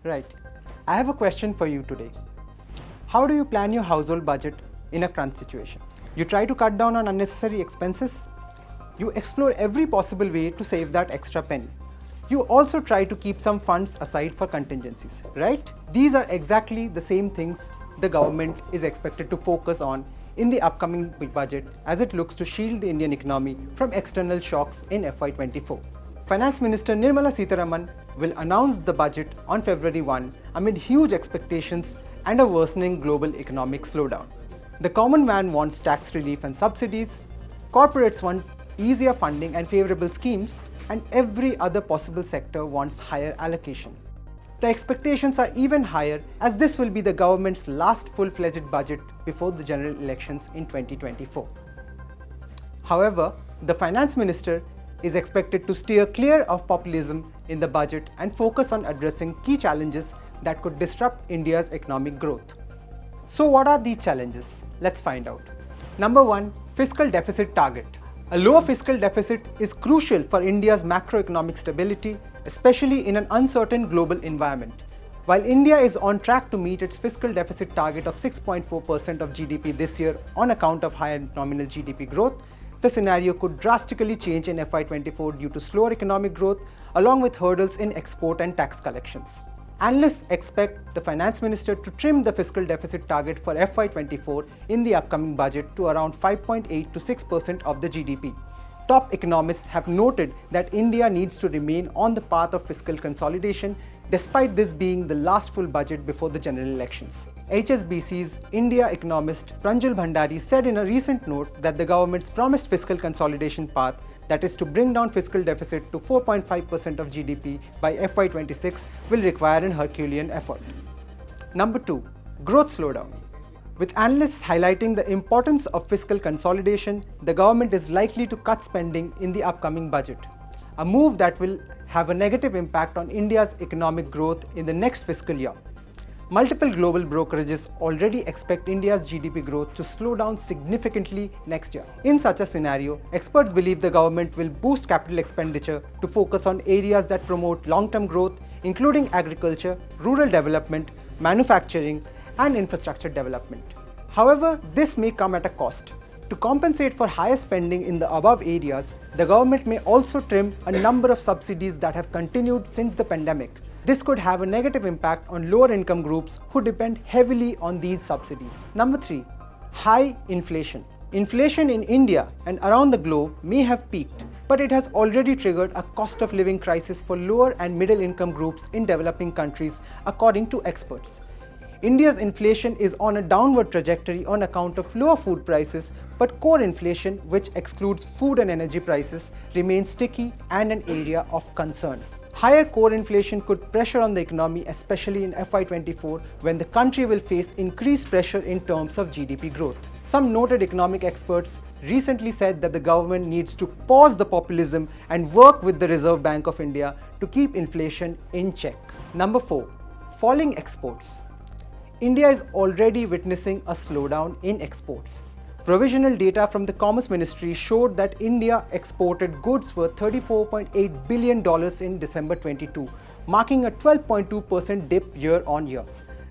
Right. I have a question for you today. How do you plan your household budget in a crunch situation? You try to cut down on unnecessary expenses. You explore every possible way to save that extra penny. You also try to keep some funds aside for contingencies, right? These are exactly the same things the government is expected to focus on in the upcoming budget as it looks to shield the Indian economy from external shocks in FY24. Finance Minister Nirmala Sitharaman will announce the budget on February 1 amid huge expectations and a worsening global economic slowdown. The common man wants tax relief and subsidies, corporates want easier funding and favorable schemes, and every other possible sector wants higher allocation. The expectations are even higher as this will be the government's last full-fledged budget before the general elections in 2024. However, the finance minister is expected to steer clear of populism in the budget and focus on addressing key challenges that could disrupt India's economic growth. So what are these challenges? Let's find out. Number 1. Fiscal deficit target. A lower fiscal deficit is crucial for India's macroeconomic stability, especially in an uncertain global environment. While India is on track to meet its fiscal deficit target of 6.4% of GDP this year on account of higher nominal GDP growth, the scenario could drastically change in FY24 due to slower economic growth along with hurdles in export and tax collections. Analysts expect the finance minister to trim the fiscal deficit target for FY24 in the upcoming budget to around 5.8 to 6% of the GDP. Top economists have noted that India needs to remain on the path of fiscal consolidation despite this being the last full budget before the general elections. HSBC's India economist Pranjal Bhandari said in a recent note that the government's promised fiscal consolidation path, that is to bring down fiscal deficit to 4.5% of GDP by FY26, will require an Herculean effort. Number 2. Growth slowdown. With analysts highlighting the importance of fiscal consolidation, the government is likely to cut spending in the upcoming budget, a move that will have a negative impact on India's economic growth in the next fiscal year. Multiple global brokerages already expect India's GDP growth to slow down significantly next year. In such a scenario, experts believe the government will boost capital expenditure to focus on areas that promote long-term growth, including agriculture, rural development, manufacturing, and infrastructure development. However, this may come at a cost. To compensate for higher spending in the above areas, the government may also trim a number of subsidies that have continued since the pandemic. This could have a negative impact on lower income groups who depend heavily on these subsidies. Number 3. High inflation. Inflation in India and around the globe may have peaked, but it has already triggered a cost of living crisis for lower and middle income groups in developing countries, according to experts. India's inflation is on a downward trajectory on account of lower food prices, but core inflation, which excludes food and energy prices, remains sticky and an area of concern. Higher core inflation could pressure on the economy, especially in FY24, when the country will face increased pressure in terms of GDP growth. Some noted economic experts recently said that the government needs to pause the populism and work with the Reserve Bank of India to keep inflation in check. Number 4. Falling exports. India is already witnessing a slowdown in exports. Provisional data from the Commerce Ministry showed that India exported goods worth $34.8 billion in December 22, marking a 12.2% dip year-on-year.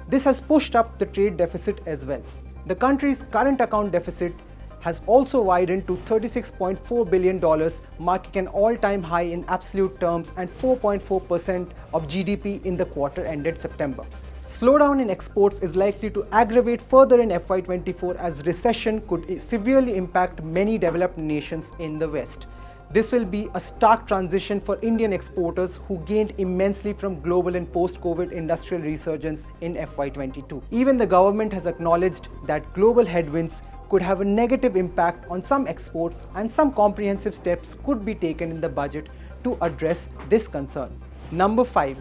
This has pushed up the trade deficit as well. The country's current account deficit has also widened to $36.4 billion, marking an all-time high in absolute terms and 4.4% of GDP in the quarter ended September. Slowdown in exports is likely to aggravate further in FY24 as recession could severely impact many developed nations in the West. This will be a stark transition for Indian exporters who gained immensely from global and post-COVID industrial resurgence in FY22. Even the government has acknowledged that global headwinds could have a negative impact on some exports, and some comprehensive steps could be taken in the budget to address this concern. Number 5.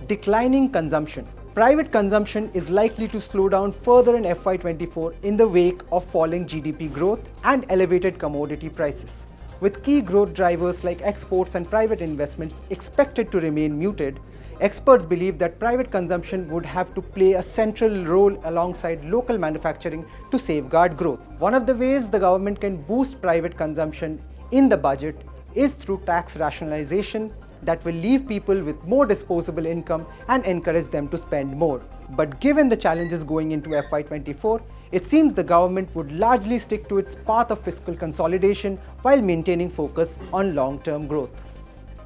Declining consumption. Private consumption is likely to slow down further in FY24 in the wake of falling GDP growth and elevated commodity prices. With key growth drivers like exports and private investments expected to remain muted, experts believe that private consumption would have to play a central role alongside local manufacturing to safeguard growth. One of the ways the government can boost private consumption in the budget is through tax rationalization that will leave people with more disposable income and encourage them to spend more. But given the challenges going into FY24, it seems the government would largely stick to its path of fiscal consolidation while maintaining focus on long-term growth.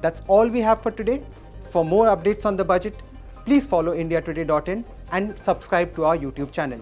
That's all we have for today. For more updates on the budget, please follow indiatoday.in and subscribe to our YouTube channel.